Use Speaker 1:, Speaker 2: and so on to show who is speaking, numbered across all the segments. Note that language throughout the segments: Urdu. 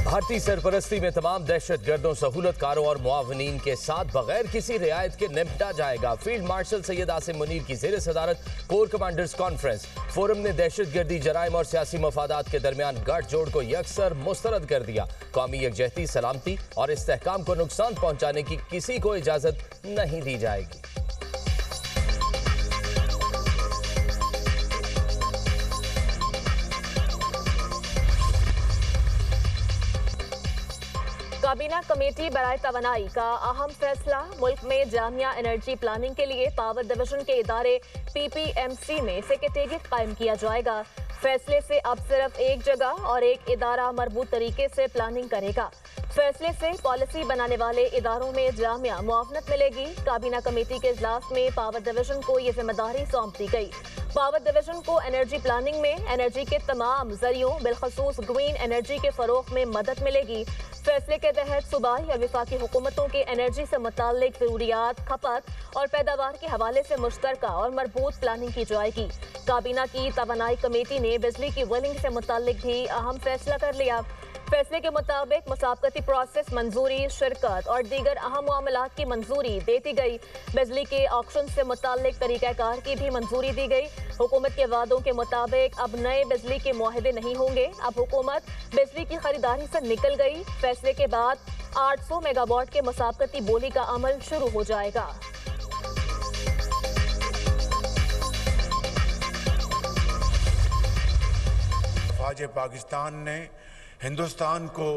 Speaker 1: بھارتی سرپرستی میں تمام دہشت گردوں سہولت کاروں اور معاونین کے ساتھ بغیر کسی رعایت کے نمٹا جائے گا۔ فیلڈ مارشل سید عاصم منیر کی زیر صدارت کور کمانڈرز کانفرنس۔ فورم نے دہشت گردی جرائم اور سیاسی مفادات کے درمیان گٹھ جوڑ کو یکسر مسترد کر دیا۔ قومی یکجہتی، سلامتی اور استحکام کو نقصان پہنچانے کی کسی کو اجازت نہیں دی جائے گی۔
Speaker 2: کابینہ کمیٹی برائے توانائی کا اہم فیصلہ۔ ملک میں جامع انرجی پلاننگ کے لیے پاور ڈویژن کے ادارے PPMC میں سیکریٹریٹ قائم کیا جائے گا۔ فیصلے سے اب صرف ایک جگہ اور ایک ادارہ مربوط طریقے سے پلاننگ کرے گا۔ فیصلے سے پالیسی بنانے والے اداروں میں جامع معاونت ملے گی۔ کابینہ کمیٹی کے اجلاس میں پاور ڈویژن کو یہ ذمہ داری سونپ دی گئی۔ پاور ڈویژن کو انرجی پلاننگ میں انرجی کے تمام ذریعوں بالخصوص گرین انرجی کے فروغ میں مدد ملے گی۔ فیصلے کے تحت صوبائی اور وفاقی حکومتوں کے انرجی سے متعلق ضروریات، کھپت اور پیداوار کے حوالے سے مشترکہ اور مربوط پلاننگ کی جائے گی۔ کابینہ کی توانائی کمیٹی نے بجلی کی ویلنگ سے متعلق بھی اہم فیصلہ کر لیا۔ فیصلے کے مطابق مسابقتی پروسیس منظوری، شرکت اور دیگر اہم معاملات کی منظوری دے دی گئی۔ بجلی کے آکشن سے متعلق طریقہ کار کی بھی منظوری دی گئی۔ حکومت کے وعدوں کے مطابق اب نئے بجلی کے معاہدے نہیں ہوں گے۔ اب حکومت بجلی کی خریداری سے نکل گئی۔ فیصلے کے بعد 800 میگا واٹ کے مسابقتی بولی کا عمل شروع ہو جائے گا۔
Speaker 3: فوج پاکستان نے ہندوستان کو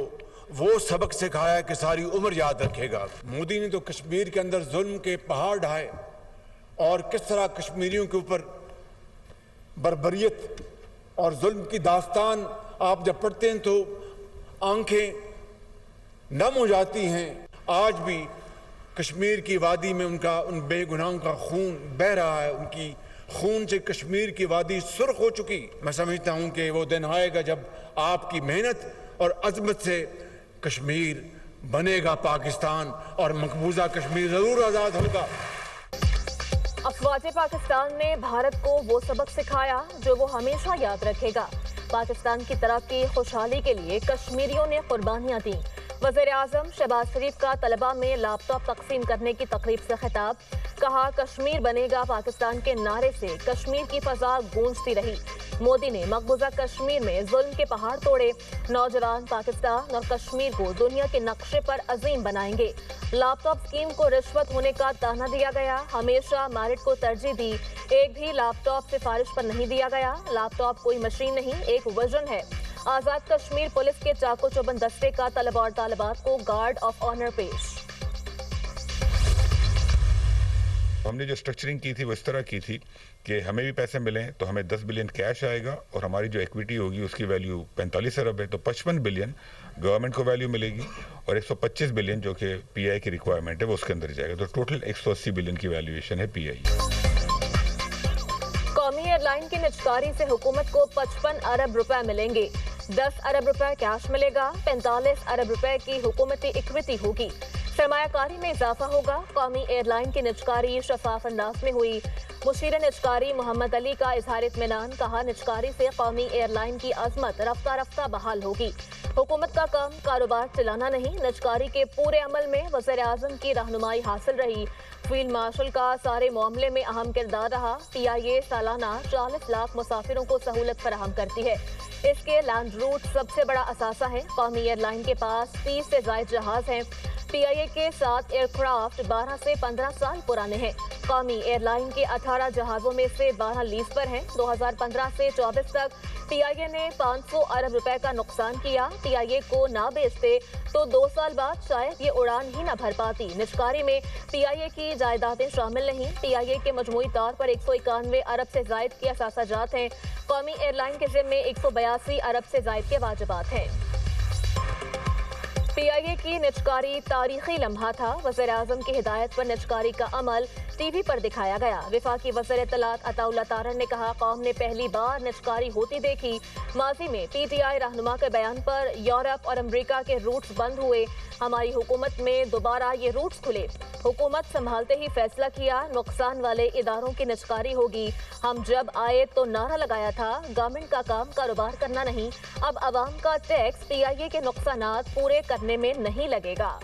Speaker 3: وہ سبق سکھایا کہ ساری عمر یاد رکھے گا۔ مودی نے تو کشمیر کے اندر ظلم کے پہاڑ ڈھائے اور کس طرح کشمیریوں کے اوپر بربریت اور ظلم کی داستان آپ جب پڑھتے ہیں تو آنکھیں نم ہو جاتی ہیں۔ آج بھی کشمیر کی وادی میں ان بے گناہوں کا خون بہہ رہا ہے۔ ان کی خون سے کشمیر کی وادی سرخ ہو چکی۔ میں سمجھتا ہوں کہ وہ دن آئے گا جب آپ کی محنت اور عظمت سے کشمیر بنے گا پاکستان اور مقبوضہ کشمیر ضرور آزاد ہوگا۔
Speaker 2: افواج پاکستان نے بھارت کو وہ سبق سکھایا جو وہ ہمیشہ یاد رکھے گا۔ پاکستان کی ترقی، خوشحالی کے لیے کشمیریوں نے قربانیاں دیں۔ وزیر اعظم شہباز شریف کا طلباء میں لیپ ٹاپ تقسیم کرنے کی تقریب سے خطاب۔ کہا کشمیر بنے گا پاکستان کے نعرے سے کشمیر کی فضا گونجتی رہی۔ مودی نے مقبوضہ کشمیر میں ظلم کے پہاڑ توڑے۔ نوجوان پاکستان اور کشمیر کو دنیا کے نقشے پر عظیم بنائیں گے۔ لیپ ٹاپ اسکیم کو رشوت ہونے کا تانا دیا گیا۔ ہمیشہ میرٹ کو ترجیح دی۔ ایک بھی لیپ ٹاپ سفارش پر نہیں دیا گیا۔ لیپ ٹاپ کوئی مشین نہیں، ایک ویژن ہے۔ آزاد کشمیر پولیس کے چاقو چوبند دستے کا طلباء اور طالبات کو گارڈ آف آنر پیش۔
Speaker 4: ہم نے جو اسٹرکچرنگ کی تھی وہ اس طرح کی تھی کہ ہمیں بھی پیسے ملیں تو ہمیں 10 بلین کیش آئے گا اور ہماری جو ایکویٹی ہوگی اس کی ویلیو 45 ارب ہے، تو 55 بلین گورنمنٹ کو ویلیو ملے گی اور 125 بلین جو کہ پی آئی کی ریکوائرمنٹ ہے وہ اس کے اندر جائے گا، تو ٹوٹل 180 بلین کی ویلیویشن ہے پی آئی۔
Speaker 2: قومی ایئر لائن کی نجکاری سے حکومت کو 55 ارب روپے ملیں گے۔ 10 ارب روپے کیش ملے گا۔ 45 ارب روپے کی حکومتی اکویٹی ہوگی۔ سرمایہ کاری میں اضافہ ہوگا۔ قومی ایئر لائن کی نجکاری شفاف انداز میں ہوئی۔ مشیر نجکاری محمد علی کا اظہار اطمینان۔ کہا نجکاری سے قومی ایئر لائن کی عظمت رفتہ رفتہ بحال ہوگی۔ حکومت کا کام کاروبار چلانا نہیں، نجکاری کے پورے عمل میں وزیر اعظم کی رہنمائی حاصل رہی۔ فیلڈ مارشل کا سارے معاملے میں اہم کردار رہا۔ PIA سالانہ 40 لاکھ مسافروں کو سہولت فراہم کرتی ہے۔ اس کے لینڈ روٹ سب سے بڑا اثاثہ ہے۔ قومی ایئر لائن کے پاس 30 سے زائد جہاز ہیں۔ PIA کے 7 ایئر کرافٹ 12 سے 15 سال پرانے ہیں۔ قومی ایئر لائن کے 18 جہازوں میں سے 12 لیز پر ہیں۔ 2015 سے 24 تک PIA نے 500 ارب روپے کا نقصان کیا۔ PIA کو نہ بیچتے تو 2 سال بعد شاید یہ اڑان ہی نہ بھر پاتی۔ نجکاری میں PIA کی جائیدادیں شامل نہیں۔ PIA کے مجموعی طور پر 191 ارب سے زائد کے اثاثہ جات ہیں۔ قومی ایئر لائن کے ذمے 182 ارب سے زائد کے واجبات ہیں۔ PIA کی نجکاری تاریخی لمحہ تھا۔ وزیر اعظم کی ہدایت پر نجکاری کا عمل ٹی وی پر دکھایا گیا۔ وفاقی وزیر اطلاعات عطا اللہ تارڑ نے کہا قوم نے پہلی بار نجکاری ہوتی دیکھی۔ ماضی میں پی ٹی آئی رہنما کے بیان پر یورپ اور امریکہ کے روٹس بند ہوئے، ہماری حکومت میں دوبارہ یہ روٹس کھلے۔ حکومت سنبھالتے ہی فیصلہ کیا نقصان والے اداروں کی نجکاری ہوگی۔ ہم جب آئے تو نعرہ لگایا تھا گورنمنٹ کا کام کاروبار کرنا نہیں، اب عوام کا ٹیکس پی آئی اے کے نقصانات پورے کرنے میں نہیں لگے گا۔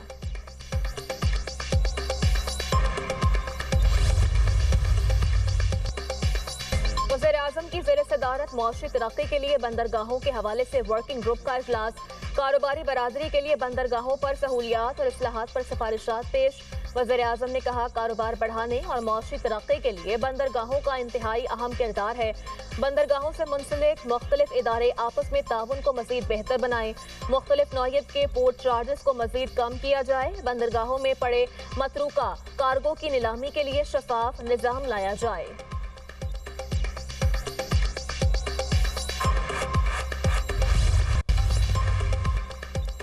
Speaker 2: وزیر اعظم کی زیر صدارت معاشی ترقی کے لیے بندرگاہوں کے حوالے سے ورکنگ گروپ کا اجلاس۔ کاروباری برادری کے لیے بندرگاہوں پر سہولیات اور اصلاحات پر سفارشات پیش۔ وزیر اعظم نے کہا کاروبار بڑھانے اور معاشی ترقی کے لیے بندرگاہوں کا انتہائی اہم کردار ہے۔ بندرگاہوں سے منسلک مختلف ادارے آپس میں تعاون کو مزید بہتر بنائیں، مختلف نوعیت کے پورٹ چارجز کو مزید کم کیا جائے، بندرگاہوں میں پڑے متروکہ کارگو کی نیلامی کے لیے شفاف نظام لایا جائے۔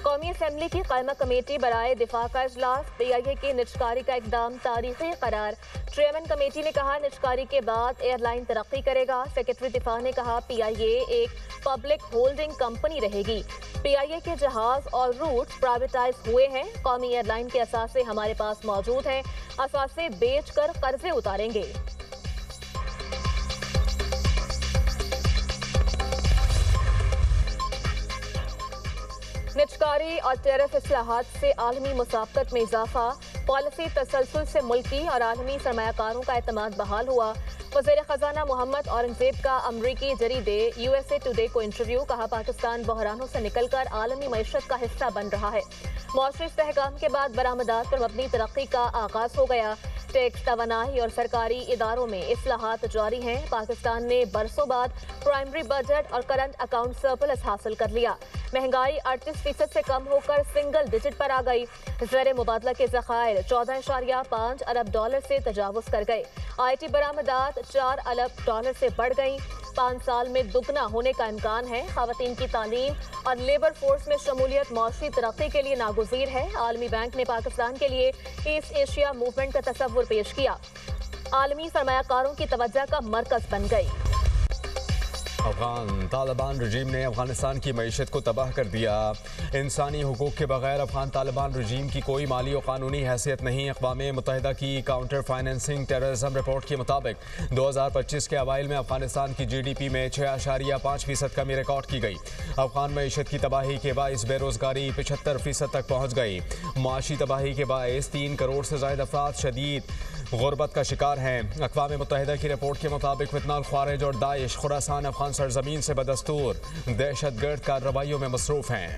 Speaker 2: قومی اسمبلی کی قائمہ کمیٹی برائے دفاع کا اجلاس۔ پی آئی اے کی نجکاری کا اقدام تاریخی قرار۔ چیئرمین کمیٹی نے کہا نجکاری کے بعد ایئر لائن ترقی کرے گا۔ سیکرٹری دفاع نے کہا پی آئی اے ایک پبلک ہولڈنگ کمپنی رہے گی۔ پی آئی اے کے جہاز اور روٹس پرائیویٹائز ہوئے ہیں، قومی ایئر لائن کے اثاثے ہمارے پاس موجود ہیں، اثاثے بیچ کر قرضے اتاریں گے۔ نجکاری اور ٹیرف اصلاحات سے عالمی مسابقت میں اضافہ، پالیسی تسلسل سے ملکی اور عالمی سرمایہ کاروں کا اعتماد بحال ہوا۔ وزیر خزانہ محمد اورنگزیب کا امریکی جریدے یو ایس اے ٹوڈے کو انٹرویو، کہا پاکستان بحرانوں سے نکل کر عالمی معیشت کا حصہ بن رہا ہے۔ معاشی استحکام کے بعد برآمدات پر مبنی ترقی کا آغاز ہو گیا۔ ٹیکس، توانائی اور سرکاری اداروں میں اصلاحات جاری ہیں۔ پاکستان نے برسوں بعد پرائمری بجٹ اور کرنٹ اکاؤنٹ سرپلس حاصل کر لیا۔ مہنگائی 38% سے کم ہو کر سنگل ڈیجٹ پر آ گئی۔ زر مبادلہ کے ذخائر 14.5 ارب ڈالر سے تجاوز کر گئے۔ آئی ٹی برآمدات 4 ارب ڈالر سے بڑھ گئیں۔ 5 سال میں دگنا ہونے کا امکان ہے۔ خواتین کی تعلیم اور لیبر فورس میں شمولیت معاشی ترقی کے لیے ناگزیر ہے۔ عالمی بینک نے پاکستان کے لیے ایسٹ ایشیا موومنٹ کا تصور پیش کیا، عالمی سرمایہ کاروں کی توجہ کا مرکز بن گئی۔
Speaker 5: افغان طالبان رجیم نے افغانستان کی معیشت کو تباہ کر دیا۔ انسانی حقوق کے بغیر افغان طالبان رجیم کی کوئی مالی و قانونی حیثیت نہیں۔ اقوام متحدہ کی کاؤنٹر فائنینسنگ ٹیررزم رپورٹ کے مطابق 2025 کے اوائل میں افغانستان کی جی ڈی پی میں 6.5% کمی ریکارڈ کی گئی۔ افغان معیشت کی تباہی کے باعث بے روزگاری 75% تک پہنچ گئی۔ معاشی تباہی کے باعث 3 کروڑ سے زائد افراد شدید غربت کا شکار ہیں۔ اقوام متحدہ کی رپورٹ کے مطابق فتنہ الخوارج اور داعش خراسان افغان سرزمین سے بدستور دہشت گرد کارروائیوں میں مصروف ہیں۔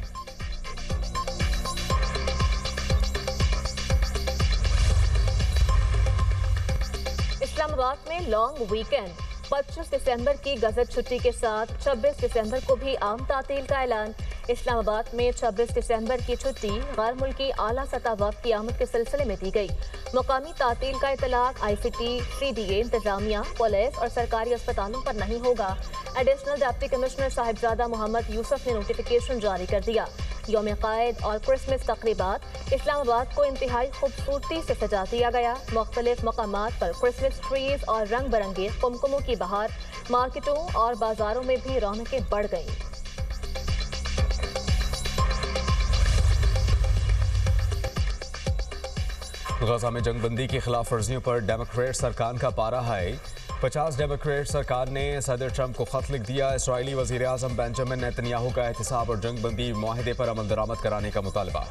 Speaker 2: اسلام آباد میں لانگ ویکینڈ، 25 دسمبر کی گزٹ چھٹی کے ساتھ 26 دسمبر کو بھی عام تعطیل کا اعلان۔ اسلام آباد میں 26 دسمبر کی چھٹی غیر ملکی اعلیٰ سطح وفد کی آمد کے سلسلے میں دی گئی۔ مقامی تعطیل کا اطلاق آئی C T, C D A, انتظامیہ، پولیس اور سرکاری اسپتالوں پر نہیں ہوگا۔ ایڈیشنل ڈپٹی کمشنر صاحبزادہ محمد یوسف نے نوٹیفیکیشن جاری کر دیا۔ یوم قائد اور کرسمس تقریبات، اسلام آباد کو انتہائی خوبصورتی سے سجا دیا گیا۔ مختلف مقامات پر کرسمس ٹریز اور رنگ برنگے قمقموں کی بہار، مارکیٹوں اور بازاروں میں بھی رونقیں بڑھ گئیں۔
Speaker 5: غزہ میں جنگ بندی کی خلاف ورزیوں پر ڈیموکریٹس ارکان کا پارا ہائی۔ 50 ڈیموکریٹس ارکان نے صدر ٹرمپ کو خط لکھ دیا۔ اسرائیلی وزیر اعظم بنجامن نیتن یاہو کا احتساب اور جنگ بندی معاہدے پر عمل درآمد کرانے کا مطالبہ۔